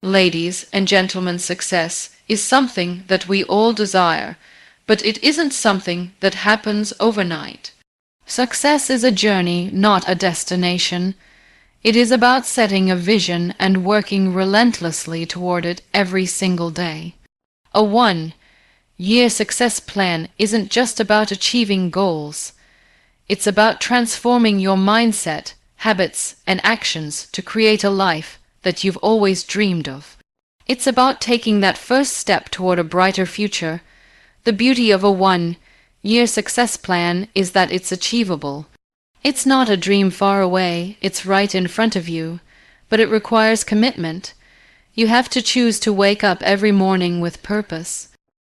Ladies and gentlemen, success is something that we all desire, but it isn't something that happens overnight. Success is a journey, not a destination. It is about setting a vision and working relentlessly toward it every single day. A 1-year success plan isn't just about achieving goals. It's about transforming your mindset, habits, and actions to create a life that you've always dreamed of. It's about taking that first step toward a brighter future. The beauty of a 1-year success plan is that it's achievable. It's not a dream far away, it's right in front of you, but it requires commitment. You have to choose to wake up every morning with purpose.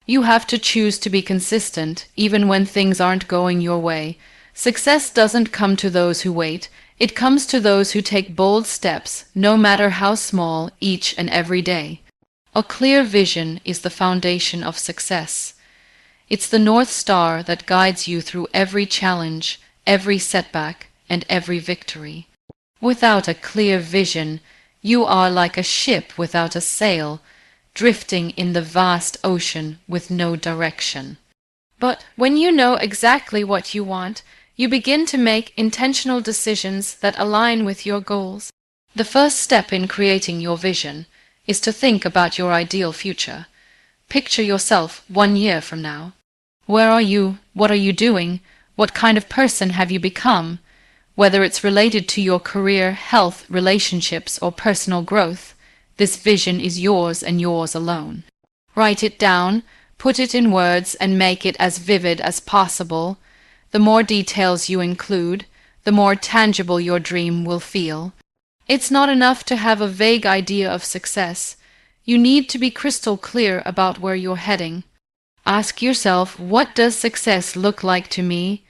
You have to choose to be consistent, even when things aren't going your way. Success doesn't come to those who wait, it comes to those who take bold steps, no matter how small, each and every day. A clear vision is the foundation of success. It's the North Star that guides you through every challenge, every setback, and every victory. Without a clear vision, you are like a ship without a sail, drifting in the vast ocean with no direction. But when you know exactly what you want, you begin to make intentional decisions that align with your goals. The first step in creating your vision is to think about your ideal future. Picture yourself 1 year from now. Where are you? What are you doing? What kind of person have you become? Whether it's related to your career, health, relationships, or personal growth, this vision is yours and yours alone. Write it down, put it in words, and make it as vivid as possible. The more details you include, the more tangible your dream will feel. It's not enough to have a vague idea of success. You need to be crystal clear about where you're heading. Ask yourself, what does success look like to me?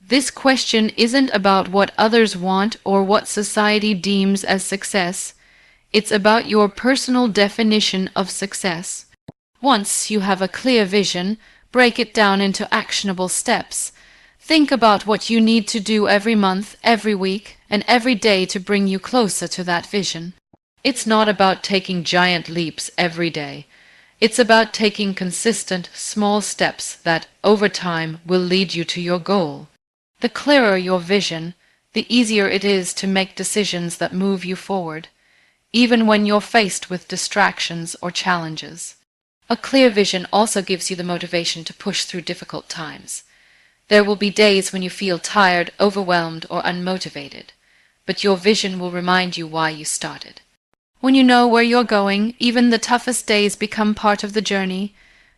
This question isn't about what others want or what society deems as success. It's about your personal definition of success. Once you have a clear vision, break it down into actionable steps. Think about what you need to do every month, every week, and every day to bring you closer to that vision. It's not about taking giant leaps every day. It's about taking consistent, small steps that, over time, will lead you to your goal. The clearer your vision, the easier it is to make decisions that move you forward, even when you're faced with distractions or challenges. A clear vision also gives you the motivation to push through difficult times. There will be days when you feel tired, overwhelmed, or unmotivated, but your vision will remind you why you started. When you know where you're going, even the toughest days become part of the journey.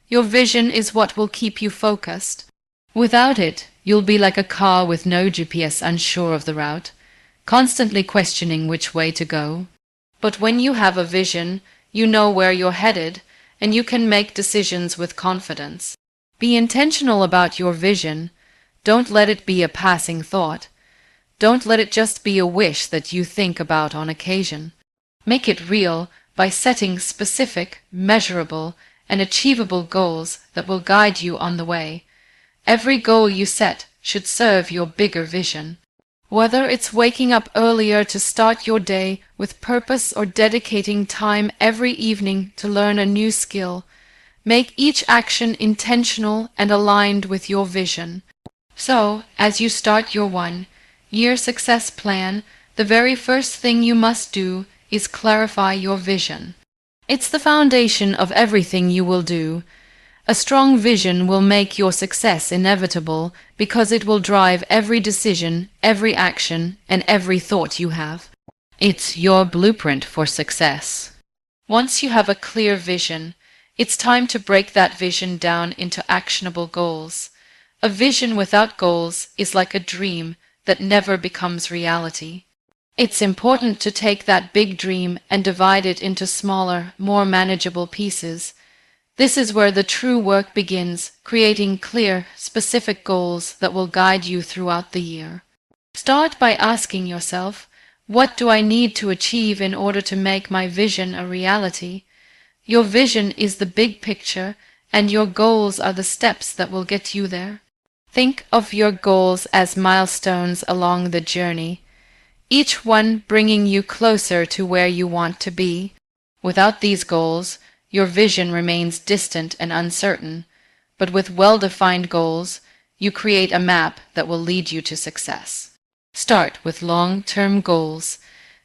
Your vision is what will keep you focused. Without it, you'll be like a car with no GPS, unsure of the route, constantly questioning which way to go. But when you have a vision, you know where you're headed, and you can make decisions with confidence. Be intentional about your vision. Don't let it be a passing thought. Don't let it just be a wish that you think about on occasion. Make it real by setting specific, measurable, and achievable goals that will guide you on the way. Every goal you set should serve your bigger vision. Whether it's waking up earlier to start your day with purpose or dedicating time every evening to learn a new skill, make each action intentional and aligned with your vision. So, as you start your 1-year success plan, the very first thing you must do is clarify your vision. It's the foundation of everything you will do. A strong vision will make your success inevitable because it will drive every decision, every action, and every thought you have. It's your blueprint for success. Once you have a clear vision, it's time to break that vision down into actionable goals. A vision without goals is like a dream that never becomes reality. It's important to take that big dream and divide it into smaller, more manageable pieces. This is where the true work begins, creating clear, specific goals that will guide you throughout the year. Start by asking yourself, what do I need to achieve in order to make my vision a reality? Your vision is the big picture, and your goals are the steps that will get you there. Think of your goals as milestones along the journey, each one bringing you closer to where you want to be. Without these goals, your vision remains distant and uncertain, but with well-defined goals, you create a map that will lead you to success. Start with long-term goals.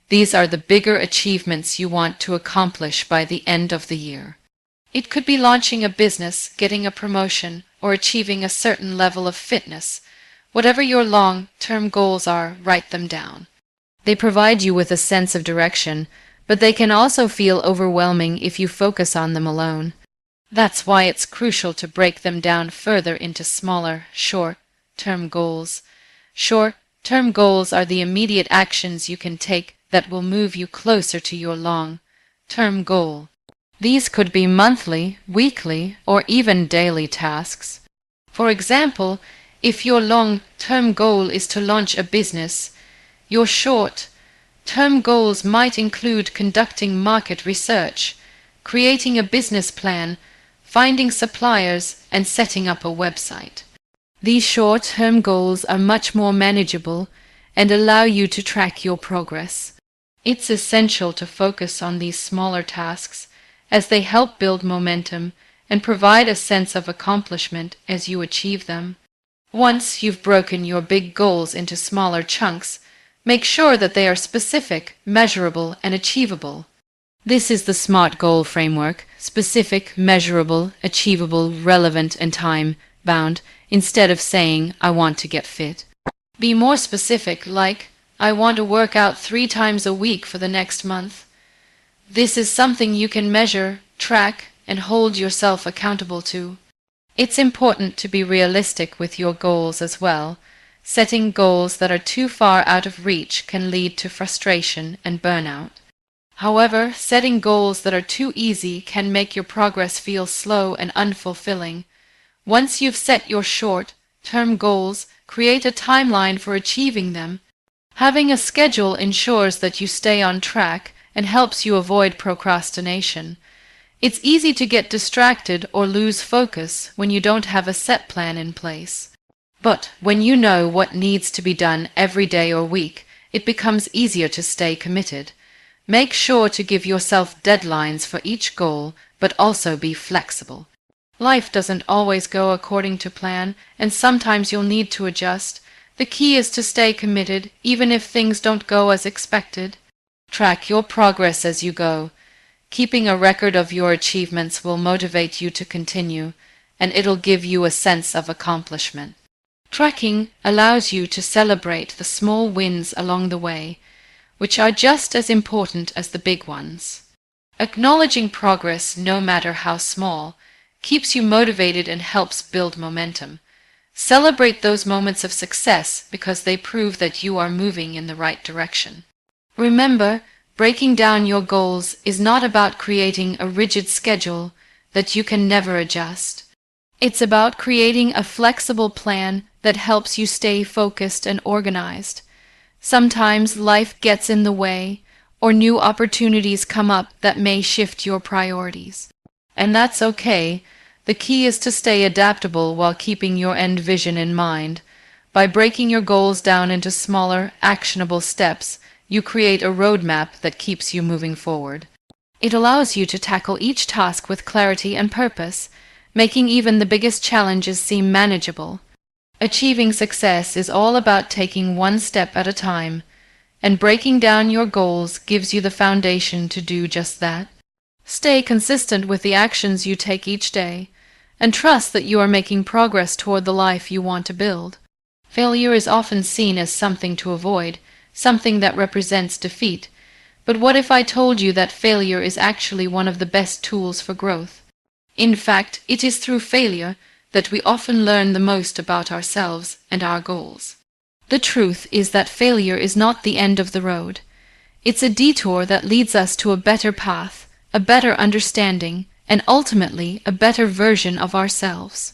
These are the bigger achievements you want to accomplish by the end of the year. It could be launching a business, getting a promotion, or achieving a certain level of fitness. Whatever your long-term goals are, write them down. They provide you with a sense of direction, but they can also feel overwhelming if you focus on them alone. That's why it's crucial to break them down further into smaller, short-term goals. Short-term goals are the immediate actions you can take that will move you closer to your long-term goal. These could be monthly, weekly, or even daily tasks. For example, if your long-term goal is to launch a business, your short-term goals might include conducting market research, creating a business plan, finding suppliers, and setting up a website. These short-term goals are much more manageable and allow you to track your progress. It's essential to focus on these smaller tasks as they help build momentum and provide a sense of accomplishment as you achieve them. Once you've broken your big goals into smaller chunks, make sure that they are specific, measurable, and achievable. This is the SMART goal framework: specific, measurable, achievable, relevant, and time-bound, instead of saying, "I want to get fit." Be more specific, like, "I want to work out 3 times a week for the next month." This is something you can measure, track, and hold yourself accountable to. It's important to be realistic with your goals as well. Setting goals that are too far out of reach can lead to frustration and burnout. However, setting goals that are too easy can make your progress feel slow and unfulfilling. Once you've set your short-term goals, create a timeline for achieving them. Having a schedule ensures that you stay on track and helps you avoid procrastination. It's easy to get distracted or lose focus when you don't have a set plan in place. But when you know what needs to be done every day or week, it becomes easier to stay committed. Make sure to give yourself deadlines for each goal, but also be flexible. Life doesn't always go according to plan, and sometimes you'll need to adjust. The key is to stay committed, even if things don't go as expected. Track your progress as you go. Keeping a record of your achievements will motivate you to continue, and it'll give you a sense of accomplishment. Tracking allows you to celebrate the small wins along the way, which are just as important as the big ones. Acknowledging progress, no matter how small, keeps you motivated and helps build momentum. Celebrate those moments of success because they prove that you are moving in the right direction. Remember, breaking down your goals is not about creating a rigid schedule that you can never adjust. It's about creating a flexible plan that helps you stay focused and organized. Sometimes life gets in the way, or new opportunities come up that may shift your priorities. And that's okay. The key is to stay adaptable while keeping your end vision in mind. By breaking your goals down into smaller, actionable steps, you create a roadmap that keeps you moving forward. It allows you to tackle each task with clarity and purpose, making even the biggest challenges seem manageable. Achieving success is all about taking one step at a time, and breaking down your goals gives you the foundation to do just that. Stay consistent with the actions you take each day, and trust that you are making progress toward the life you want to build. Failure is often seen as something to avoid, something that represents defeat. But what if I told you that failure is actually one of the best tools for growth? In fact, it is through failure that we often learn the most about ourselves and our goals. The truth is that failure is not the end of the road. It's a detour that leads us to a better path, a better understanding, and ultimately a better version of ourselves.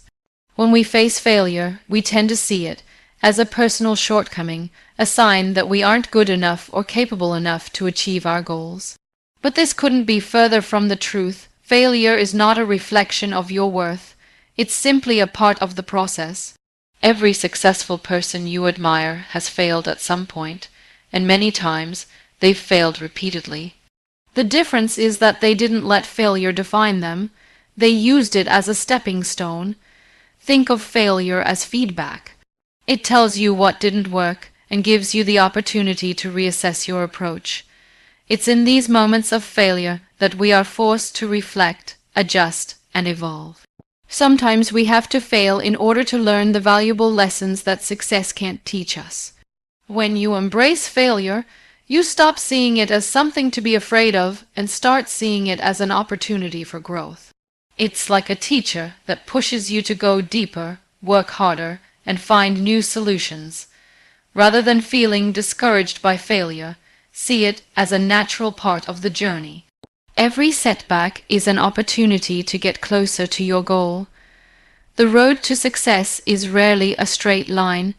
When we face failure, we tend to see it as a personal shortcoming, a sign that we aren't good enough or capable enough to achieve our goals. But this couldn't be further from the truth. Failure is not a reflection of your worth. It's simply a part of the process. Every successful person you admire has failed at some point, and many times they've failed repeatedly. The difference is that they didn't let failure define them. They used it as a stepping stone. Think of failure as feedback. It tells you what didn't work and gives you the opportunity to reassess your approach. It's in these moments of failure that we are forced to reflect, adjust, and evolve. Sometimes we have to fail in order to learn the valuable lessons that success can't teach us. When you embrace failure, you stop seeing it as something to be afraid of and start seeing it as an opportunity for growth. It's like a teacher that pushes you to go deeper, work harder, and find new solutions. Rather than feeling discouraged by failure, see it as a natural part of the journey. Every setback is an opportunity to get closer to your goal. The road to success is rarely a straight line,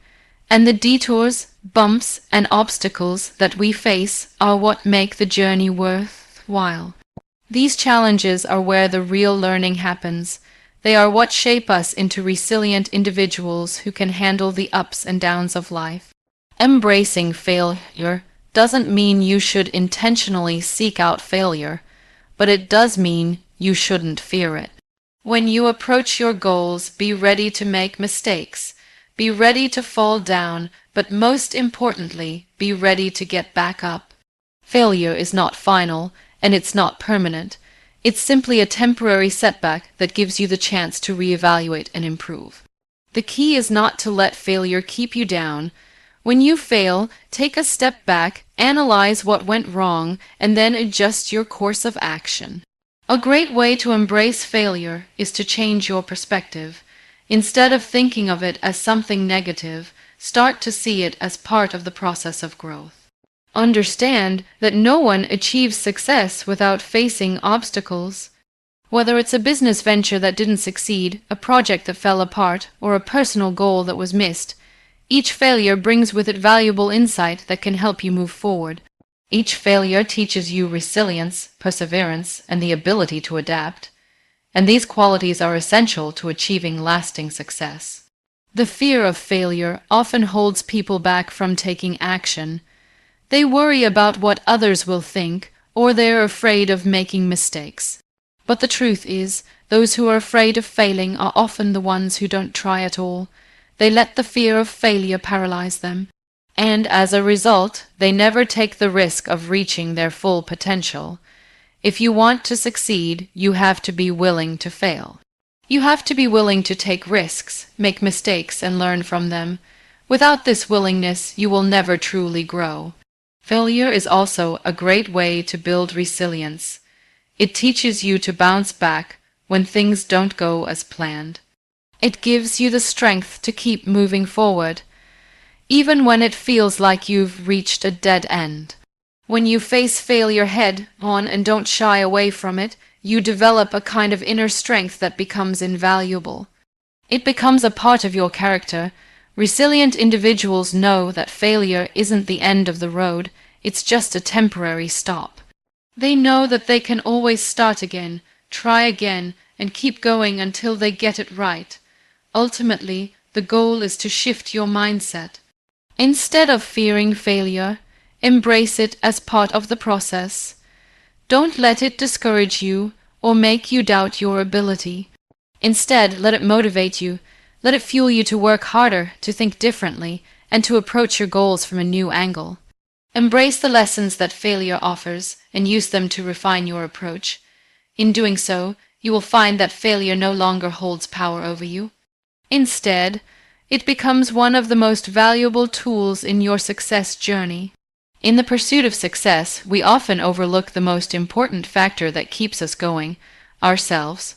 and the detours, bumps, and obstacles that we face are what make the journey worthwhile. These challenges are where the real learning happens. They are what shape us into resilient individuals who can handle the ups and downs of life. Embracing failure doesn't mean you should intentionally seek out failure, but it does mean you shouldn't fear it. When you approach your goals, be ready to make mistakes. Be ready to fall down, but most importantly, be ready to get back up. Failure is not final, and it's not permanent. It's simply a temporary setback that gives you the chance to reevaluate and improve. The key is not to let failure keep you down. When you fail, take a step back, analyze what went wrong, and then adjust your course of action. A great way to embrace failure is to change your perspective. Instead of thinking of it as something negative, start to see it as part of the process of growth. Understand that no one achieves success without facing obstacles. Whether it's a business venture that didn't succeed, a project that fell apart, or a personal goal that was missed, each failure brings with it valuable insight that can help you move forward. Each failure teaches you resilience, perseverance, and the ability to adapt. And these qualities are essential to achieving lasting success. The fear of failure often holds people back from taking action. They worry about what others will think, or they're afraid of making mistakes. But the truth is, those who are afraid of failing are often the ones who don't try at all. They let the fear of failure paralyze them, and as a result, they never take the risk of reaching their full potential. If you want to succeed, you have to be willing to fail. You have to be willing to take risks, make mistakes, and learn from them. Without this willingness, you will never truly grow. Failure is also a great way to build resilience. It teaches you to bounce back when things don't go as planned. It gives you the strength to keep moving forward, even when it feels like you've reached a dead end. When you face failure head-on and don't shy away from it, you develop a kind of inner strength that becomes invaluable. It becomes a part of your character. Resilient individuals know that failure isn't the end of the road, it's just a temporary stop. They know that they can always start again, try again, and keep going until they get it right. Ultimately, the goal is to shift your mindset. Instead of fearing failure, embrace it as part of the process. Don't let it discourage you or make you doubt your ability. Instead, let it motivate you. Let it fuel you to work harder, to think differently, and to approach your goals from a new angle. Embrace the lessons that failure offers and use them to refine your approach. In doing so, you will find that failure no longer holds power over you. Instead, it becomes one of the most valuable tools in your success journey. In the pursuit of success, we often overlook the most important factor that keeps us going, ourselves.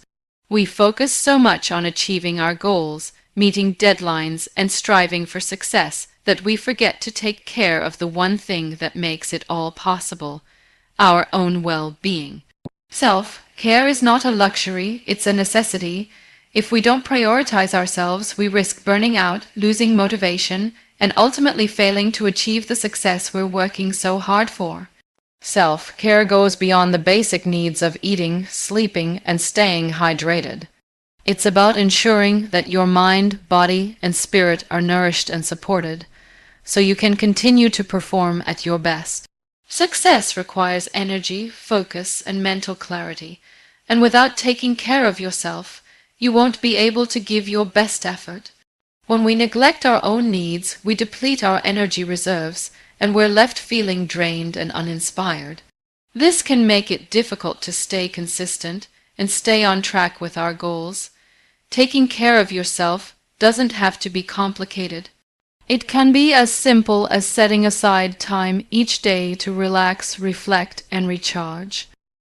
We focus so much on achieving our goals, meeting deadlines, and striving for success that we forget to take care of the one thing that makes it all possible, our own well-being. Self-care is not a luxury, it's a necessity. If we don't prioritize ourselves, we risk burning out, losing motivation, and ultimately failing to achieve the success we're working so hard for. Self-care goes beyond the basic needs of eating, sleeping, and staying hydrated. It's about ensuring that your mind, body, and spirit are nourished and supported, so you can continue to perform at your best. Success requires energy, focus, and mental clarity, and without taking care of yourself, you won't be able to give your best effort. When we neglect our own needs, we deplete our energy reserves, and we're left feeling drained and uninspired. This can make it difficult to stay consistent and stay on track with our goals. Taking care of yourself doesn't have to be complicated. It can be as simple as setting aside time each day to relax, reflect, and recharge.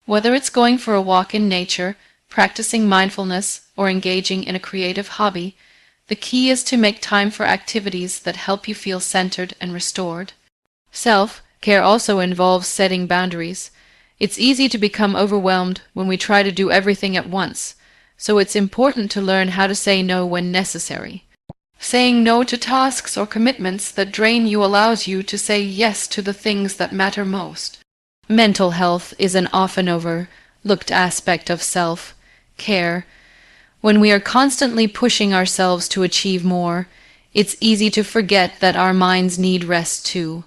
Whether it's going for a walk in nature, practicing mindfulness, or engaging in a creative hobby, the key is to make time for activities that help you feel centered and restored. Self-care also involves setting boundaries. It's easy to become overwhelmed when we try to do everything at once, so it's important to learn how to say no when necessary. Saying no to tasks or commitments that drain you allows you to say yes to the things that matter most. Mental health is an often overlooked aspect of self-care. When we are constantly pushing ourselves to achieve more, it's easy to forget that our minds need rest too.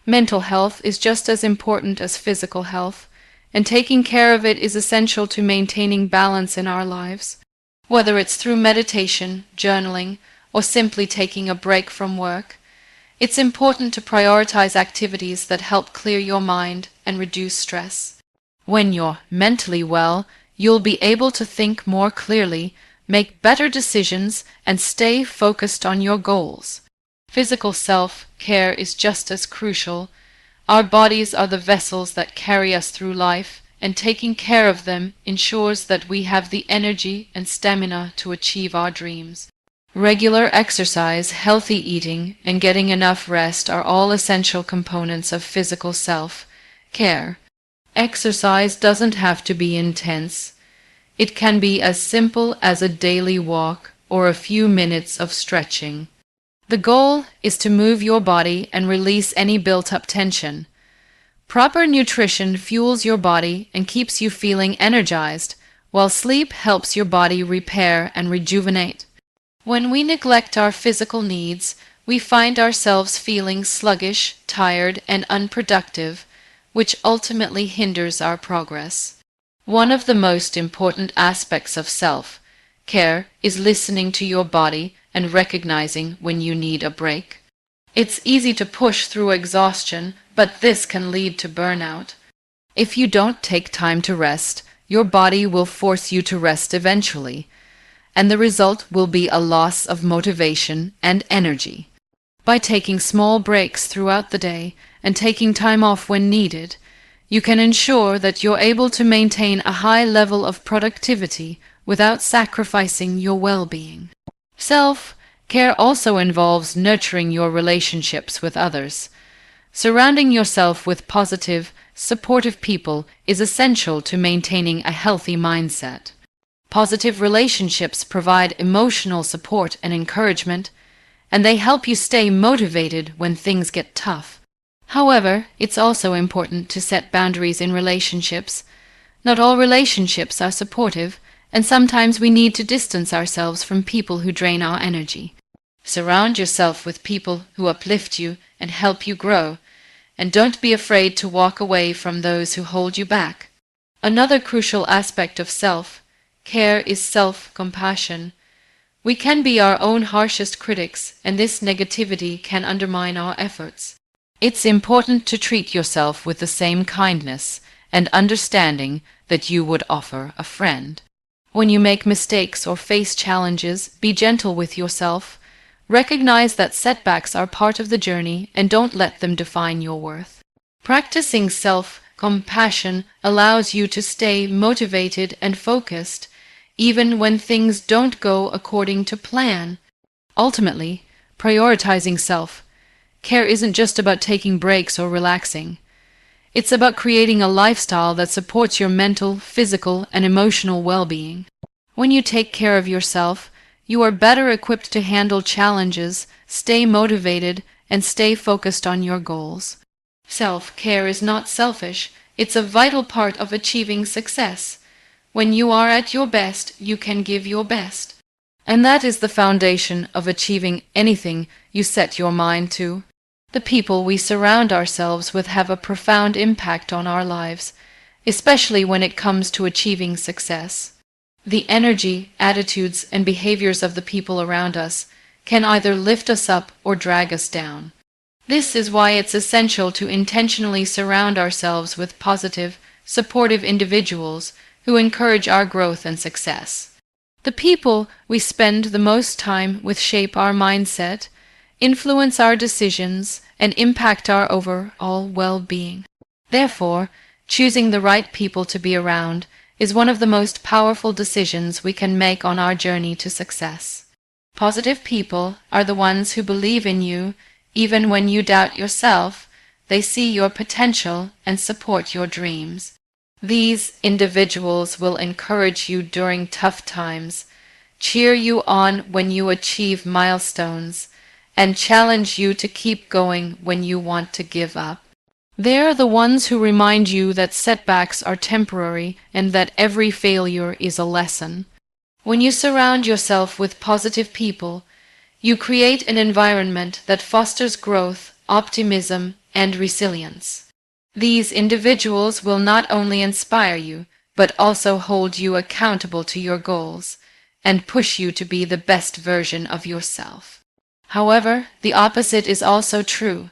Mental health is just as important as physical health, and taking care of it is essential to maintaining balance in our lives. Whether it's through meditation, journaling, or simply taking a break from work, it's important to prioritize activities that help clear your mind and reduce stress. When you're mentally well, you'll be able to think more clearly, make better decisions, and stay focused on your goals. Physical self-care is just as crucial. Our bodies are the vessels that carry us through life, and taking care of them ensures that we have the energy and stamina to achieve our dreams. Regular exercise, healthy eating, and getting enough rest are all essential components of physical self-care. Exercise doesn't have to be intense. It can be as simple as a daily walk or a few minutes of stretching. The goal is to move your body and release any built-up tension. Proper nutrition fuels your body and keeps you feeling energized, while sleep helps your body repair and rejuvenate. When we neglect our physical needs, we find ourselves feeling sluggish, tired, and unproductive, which ultimately hinders our progress. One of the most important aspects of self-care is listening to your body and recognizing when you need a break. It's easy to push through exhaustion, but this can lead to burnout. If you don't take time to rest, your body will force you to rest eventually, and the result will be a loss of motivation and energy. By taking small breaks throughout the day and taking time off when needed, you can ensure that you're able to maintain a high level of productivity without sacrificing your well-being. Self-care also involves nurturing your relationships with others. Surrounding yourself with positive, supportive people is essential to maintaining a healthy mindset. Positive relationships provide emotional support and encouragement, and they help you stay motivated when things get tough. However, it's also important to set boundaries in relationships. Not all relationships are supportive, and sometimes we need to distance ourselves from people who drain our energy. Surround yourself with people who uplift you and help you grow, and don't be afraid to walk away from those who hold you back. Another crucial aspect of self-care is self-compassion. We can be our own harshest critics, and this negativity can undermine our efforts. It's important to treat yourself with the same kindness and understanding that you would offer a friend. When you make mistakes or face challenges, be gentle with yourself. Recognize that setbacks are part of the journey and don't let them define your worth. Practicing self-compassion allows you to stay motivated and focused, even when things don't go according to plan. Ultimately, prioritizing self-care isn't just about taking breaks or relaxing. It's about creating a lifestyle that supports your mental, physical, and emotional well-being. When you take care of yourself, you are better equipped to handle challenges, stay motivated, and stay focused on your goals. Self-care is not selfish, it's a vital part of achieving success. When you are at your best, you can give your best. And that is the foundation of achieving anything you set your mind to. The people we surround ourselves with have a profound impact on our lives, especially when it comes to achieving success. The energy, attitudes, and behaviors of the people around us can either lift us up or drag us down. This is why it's essential to intentionally surround ourselves with positive, supportive individuals who encourage our growth and success. The people we spend the most time with shape our mindset, influence our decisions, and impact our overall well-being. Therefore, choosing the right people to be around is one of the most powerful decisions we can make on our journey to success. Positive people are the ones who believe in you even when you doubt yourself. They see your potential and support your dreams. These individuals will encourage you during tough times, cheer you on when you achieve milestones, and challenge you to keep going when you want to give up. They're the ones who remind you that setbacks are temporary and that every failure is a lesson. When you surround yourself with positive people, you create an environment that fosters growth, optimism, and resilience. These individuals will not only inspire you, but also hold you accountable to your goals and push you to be the best version of yourself. However, the opposite is also true.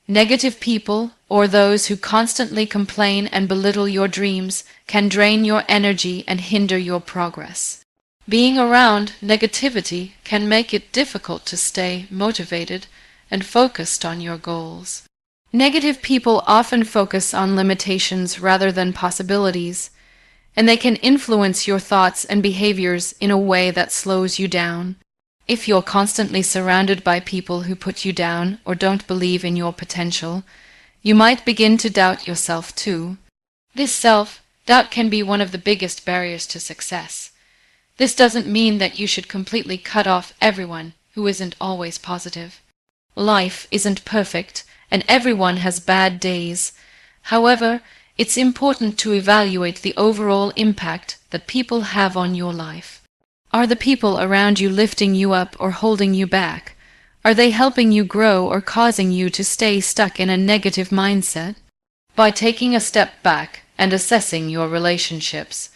Negative people, or those who constantly complain and belittle your dreams, can drain your energy and hinder your progress. Being around negativity can make it difficult to stay motivated and focused on your goals. Negative people often focus on limitations rather than possibilities, and they can influence your thoughts and behaviors in a way that slows you down. If you're constantly surrounded by people who put you down or don't believe in your potential, you might begin to doubt yourself too. This self-doubt can be one of the biggest barriers to success. This doesn't mean that you should completely cut off everyone who isn't always positive. Life isn't perfect, and everyone has bad days. However, it's important to evaluate the overall impact that people have on your life. Are the people around you lifting you up or holding you back? Are they helping you grow or causing you to stay stuck in a negative mindset? By taking a step back and assessing your relationships,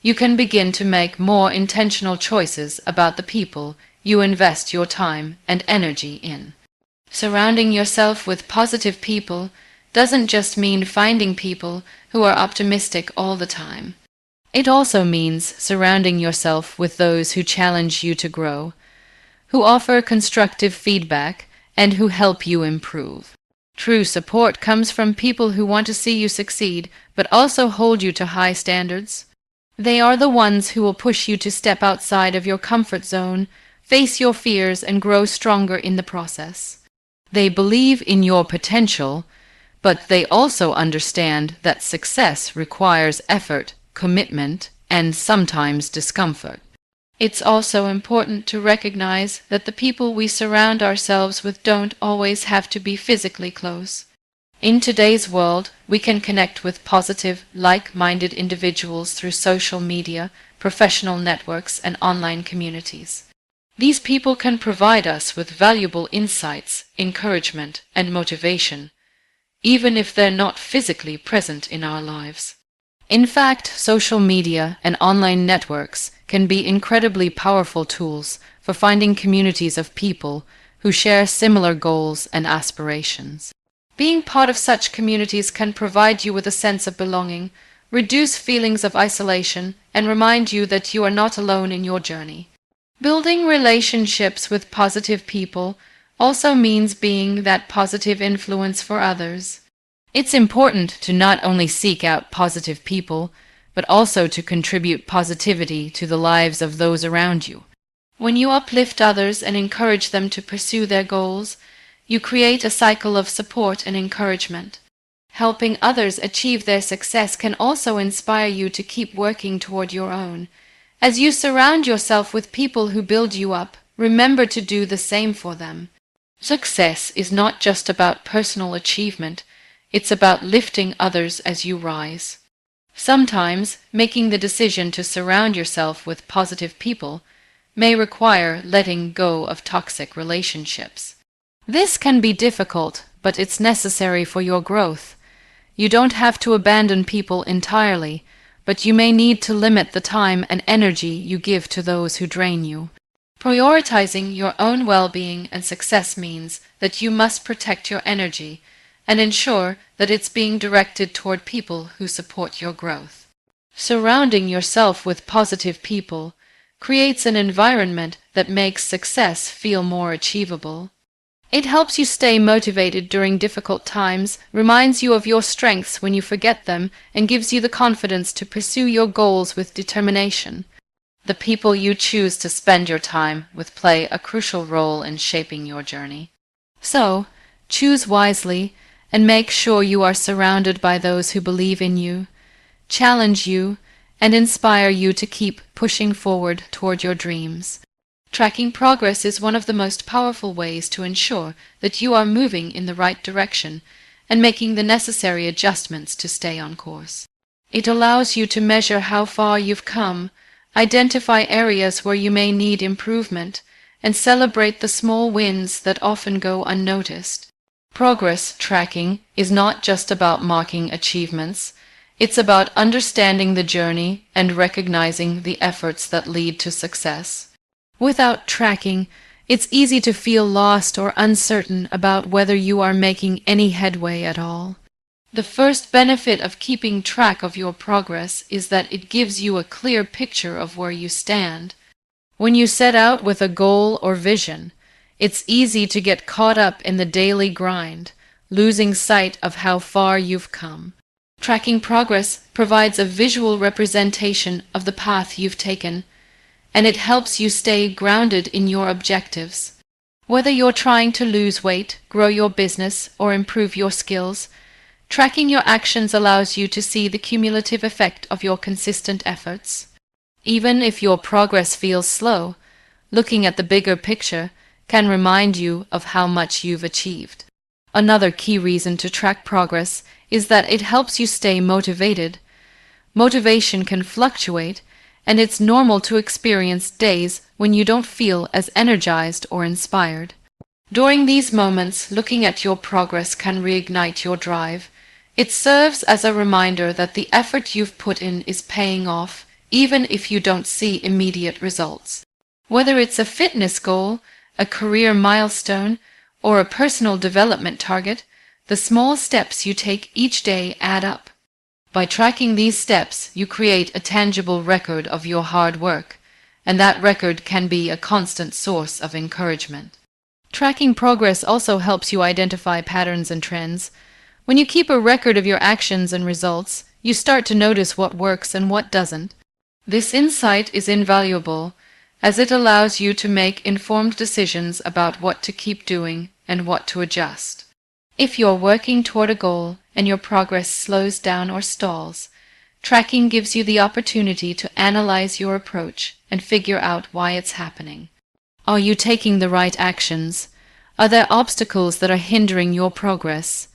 you can begin to make more intentional choices about the people you invest your time and energy in. Surrounding yourself with positive people doesn't just mean finding people who are optimistic all the time. It also means surrounding yourself with those who challenge you to grow, who offer constructive feedback, and who help you improve. True support comes from people who want to see you succeed, but also hold you to high standards. They are the ones who will push you to step outside of your comfort zone, face your fears, and grow stronger in the process. They believe in your potential, but they also understand that success requires effort, commitment, and sometimes discomfort. It's also important to recognize that the people we surround ourselves with don't always have to be physically close. In today's world, we can connect with positive, like-minded individuals through social media, professional networks, and online communities. These people can provide us with valuable insights, encouragement, and motivation, even if they're not physically present in our lives. In fact, social media and online networks can be incredibly powerful tools for finding communities of people who share similar goals and aspirations. Being part of such communities can provide you with a sense of belonging, reduce feelings of isolation, and remind you that you are not alone in your journey. Building relationships with positive people also means being that positive influence for others. It's important to not only seek out positive people, but also to contribute positivity to the lives of those around you. When you uplift others and encourage them to pursue their goals, you create a cycle of support and encouragement. Helping others achieve their success can also inspire you to keep working toward your own. As you surround yourself with people who build you up, remember to do the same for them. Success is not just about personal achievement, it's about lifting others as you rise. Sometimes, making the decision to surround yourself with positive people may require letting go of toxic relationships. This can be difficult, but it's necessary for your growth. You don't have to abandon people entirely, but you may need to limit the time and energy you give to those who drain you. Prioritizing your own well-being and success means that you must protect your energy and ensure that it's being directed toward people who support your growth. Surrounding yourself with positive people creates an environment that makes success feel more achievable. It helps you stay motivated during difficult times, reminds you of your strengths when you forget them, and gives you the confidence to pursue your goals with determination. The people you choose to spend your time with play a crucial role in shaping your journey. So, choose wisely and make sure you are surrounded by those who believe in you, challenge you, and inspire you to keep pushing forward toward your dreams. Tracking progress is one of the most powerful ways to ensure that you are moving in the right direction and making the necessary adjustments to stay on course. It allows you to measure how far you've come, identify areas where you may need improvement, and celebrate the small wins that often go unnoticed. Progress tracking is not just about marking achievements, it's about understanding the journey and recognizing the efforts that lead to success. Without tracking, it's easy to feel lost or uncertain about whether you are making any headway at all. The first benefit of keeping track of your progress is that it gives you a clear picture of where you stand. When you set out with a goal or vision, it's easy to get caught up in the daily grind, losing sight of how far you've come. Tracking progress provides a visual representation of the path you've taken, and it helps you stay grounded in your objectives. Whether you're trying to lose weight, grow your business, or improve your skills, tracking your actions allows you to see the cumulative effect of your consistent efforts. Even if your progress feels slow, looking at the bigger picture can remind you of how much you've achieved. Another key reason to track progress is that it helps you stay motivated. Motivation can fluctuate, and it's normal to experience days when you don't feel as energized or inspired. During these moments, looking at your progress can reignite your drive. It serves as a reminder that the effort you've put in is paying off, even if you don't see immediate results. Whether it's a fitness goal, a career milestone, or a personal development target, the small steps you take each day add up. By tracking these steps, you create a tangible record of your hard work, and that record can be a constant source of encouragement. Tracking progress also helps you identify patterns and trends. When you keep a record of your actions and results, you start to notice what works and what doesn't. This insight is invaluable, as it allows you to make informed decisions about what to keep doing and what to adjust. If you're working toward a goal and your progress slows down or stalls, tracking gives you the opportunity to analyze your approach and figure out why it's happening. Are you taking the right actions? Are there obstacles that are hindering your progress?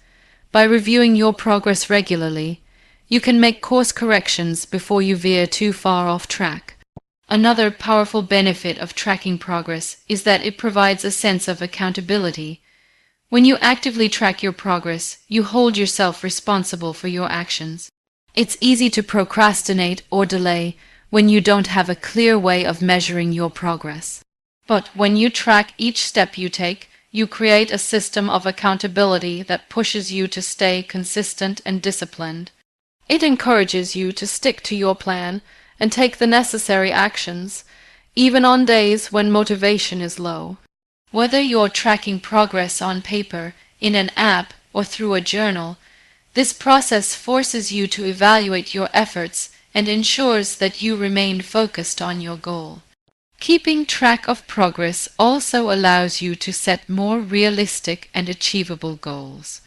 By reviewing your progress regularly, you can make course corrections before you veer too far off track. Another powerful benefit of tracking progress is that it provides a sense of accountability. When you actively track your progress, you hold yourself responsible for your actions. It's easy to procrastinate or delay when you don't have a clear way of measuring your progress. But when you track each step you take, you create a system of accountability that pushes you to stay consistent and disciplined. It encourages you to stick to your plan and take the necessary actions, even on days when motivation is low. Whether you're tracking progress on paper, in an app, or through a journal, this process forces you to evaluate your efforts and ensures that you remain focused on your goal. Keeping track of progress also allows you to set more realistic and achievable goals.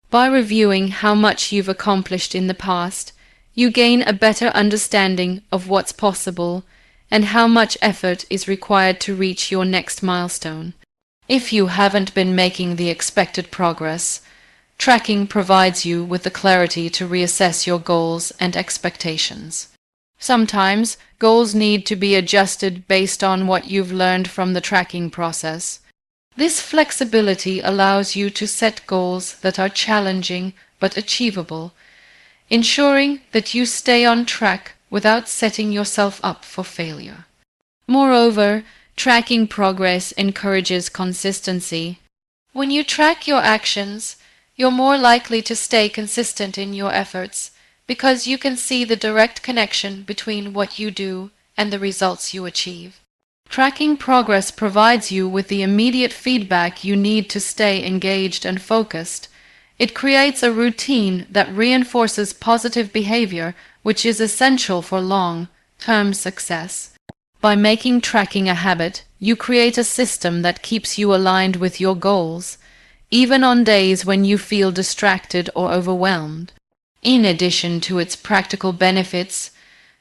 By reviewing how much you've accomplished in the past, you gain a better understanding of what's possible and how much effort is required to reach your next milestone. If you haven't been making the expected progress, tracking provides you with the clarity to reassess your goals and expectations. Sometimes, goals need to be adjusted based on what you've learned from the tracking process. This flexibility allows you to set goals that are challenging but achievable, ensuring that you stay on track without setting yourself up for failure. Moreover, tracking progress encourages consistency. When you track your actions, you're more likely to stay consistent in your efforts because you can see the direct connection between what you do and the results you achieve. Tracking progress provides you with the immediate feedback you need to stay engaged and focused. It creates a routine that reinforces positive behavior, which is essential for long-term success. By making tracking a habit, you create a system that keeps you aligned with your goals, even on days when you feel distracted or overwhelmed. In addition to its practical benefits,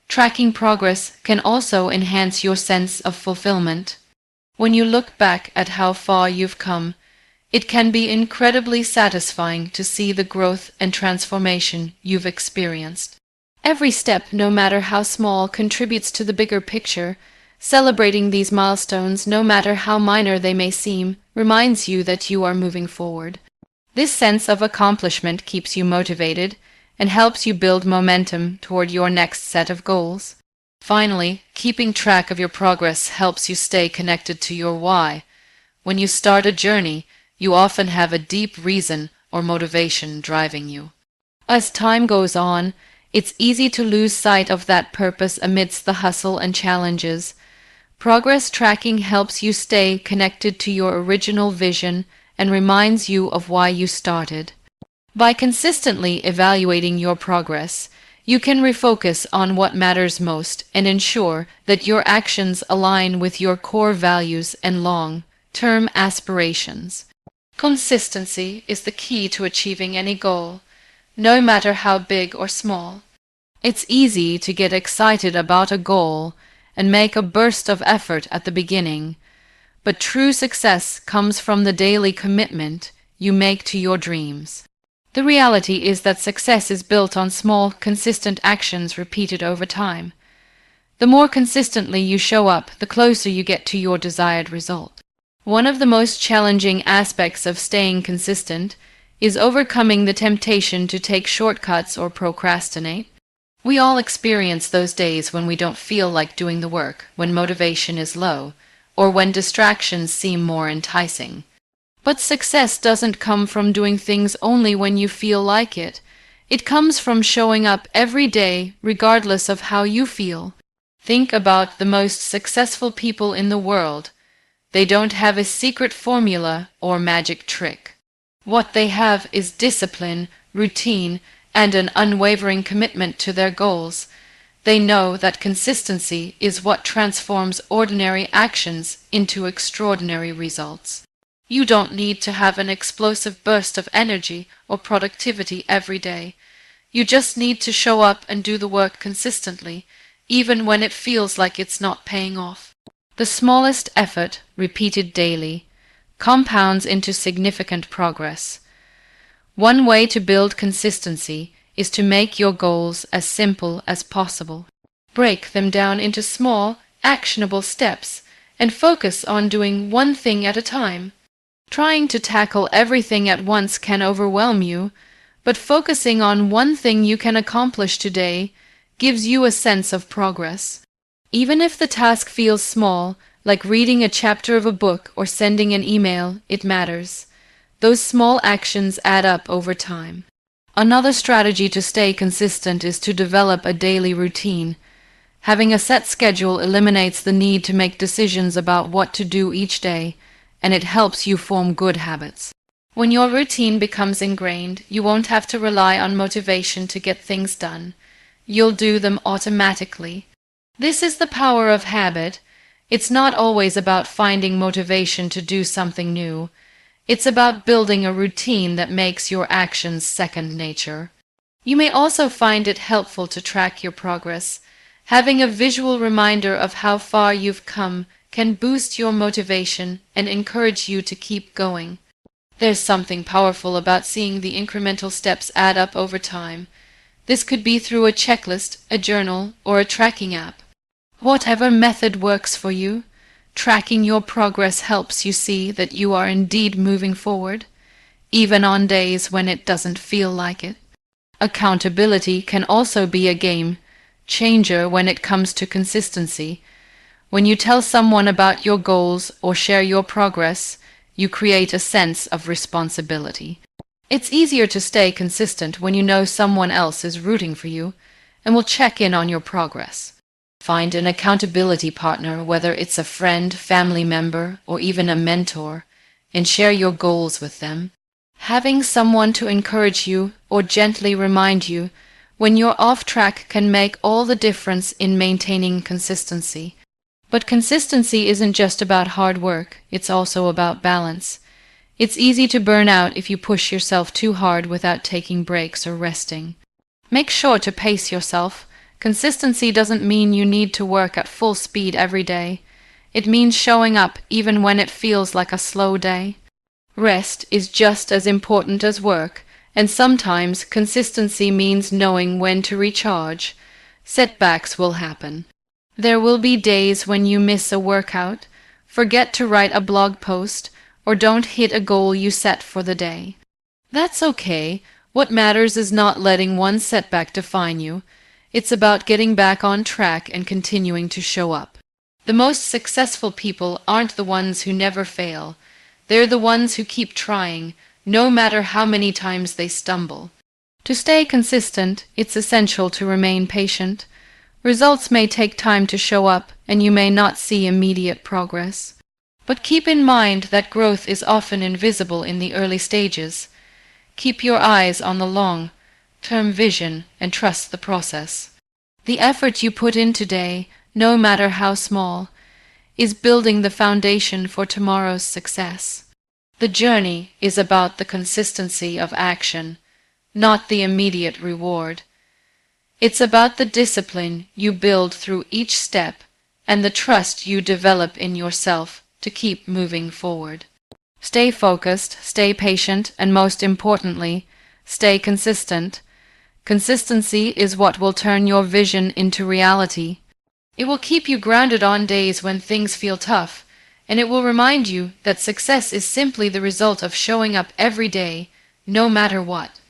tracking progress can also enhance your sense of fulfillment. When you look back at how far you've come, it can be incredibly satisfying to see the growth and transformation you've experienced. Every step, no matter how small, contributes to the bigger picture. Celebrating these milestones, no matter how minor they may seem, reminds you that you are moving forward. This sense of accomplishment keeps you motivated and helps you build momentum toward your next set of goals. Finally, keeping track of your progress helps you stay connected to your why. When you start a journey, you often have a deep reason or motivation driving you. As time goes on, it's easy to lose sight of that purpose amidst the hustle and challenges. Progress tracking helps you stay connected to your original vision and reminds you of why you started. By consistently evaluating your progress, you can refocus on what matters most and ensure that your actions align with your core values and long-term aspirations. Consistency is the key to achieving any goal, no matter how big or small. It's easy to get excited about a goal and make a burst of effort at the beginning, but true success comes from the daily commitment you make to your dreams. The reality is that success is built on small, consistent actions repeated over time. The more consistently you show up, the closer you get to your desired result. One of the most challenging aspects of staying consistent is overcoming the temptation to take shortcuts or procrastinate. We all experience those days when we don't feel like doing the work, when motivation is low, or when distractions seem more enticing. But success doesn't come from doing things only when you feel like it. It comes from showing up every day, regardless of how you feel. Think about the most successful people in the world. They don't have a secret formula or magic trick. What they have is discipline, routine, and an unwavering commitment to their goals. They know that consistency is what transforms ordinary actions into extraordinary results. You don't need to have an explosive burst of energy or productivity every day. You just need to show up and do the work consistently, even when it feels like it's not paying off. The smallest effort, repeated daily, compounds into significant progress. One way to build consistency is to make your goals as simple as possible. Break them down into small, actionable steps and focus on doing one thing at a time. Trying to tackle everything at once can overwhelm you, but focusing on one thing you can accomplish today gives you a sense of progress. Even if the task feels small, like reading a chapter of a book or sending an email, it matters. Those small actions add up over time. Another strategy to stay consistent is to develop a daily routine. Having a set schedule eliminates the need to make decisions about what to do each day, and it helps you form good habits. When your routine becomes ingrained, you won't have to rely on motivation to get things done. You'll do them automatically. This is the power of habit. It's not always about finding motivation to do something new. It's about building a routine that makes your actions second nature. You may also find it helpful to track your progress. Having a visual reminder of how far you've come can boost your motivation and encourage you to keep going. There's something powerful about seeing the incremental steps add up over time. This could be through a checklist, a journal, or a tracking app. Whatever method works for you, Tracking your progress helps you see that you are indeed moving forward, even on days when it doesn't feel like it. Accountability can also be a game changer when it comes to consistency. When you tell someone about your goals or share your progress, you create a sense of responsibility. It's easier to stay consistent when you know someone else is rooting for you and will check in on your progress. Find an accountability partner, whether it's a friend, family member, or even a mentor, and share your goals with them. Having someone to encourage you or gently remind you when you're off track can make all the difference in maintaining consistency. But consistency isn't just about hard work, it's also about balance. It's easy to burn out if you push yourself too hard without taking breaks or resting. Make sure to pace yourself. Consistency doesn't mean you need to work at full speed every day. It means showing up even when it feels like a slow day. Rest is just as important as work, and sometimes consistency means knowing when to recharge. Setbacks will happen. There will be days when you miss a workout, forget to write a blog post, or don't hit a goal you set for the day. That's okay. What matters is not letting one setback define you. It's about getting back on track and continuing to show up. The most successful people aren't the ones who never fail. They're the ones who keep trying, no matter how many times they stumble. To stay consistent, it's essential to remain patient. Results may take time to show up, and you may not see immediate progress. But keep in mind that growth is often invisible in the early stages. Keep your eyes on the long-term vision and trust the process. The effort you put in today, no matter how small, is building the foundation for tomorrow's success. The journey is about the consistency of action, not the immediate reward. It's about the discipline you build through each step and the trust you develop in yourself to keep moving forward. Stay focused, stay patient, and most importantly, stay consistent. Consistency is what will turn your vision into reality. It will keep you grounded on days when things feel tough, and it will remind you that success is simply the result of showing up every day, no matter what.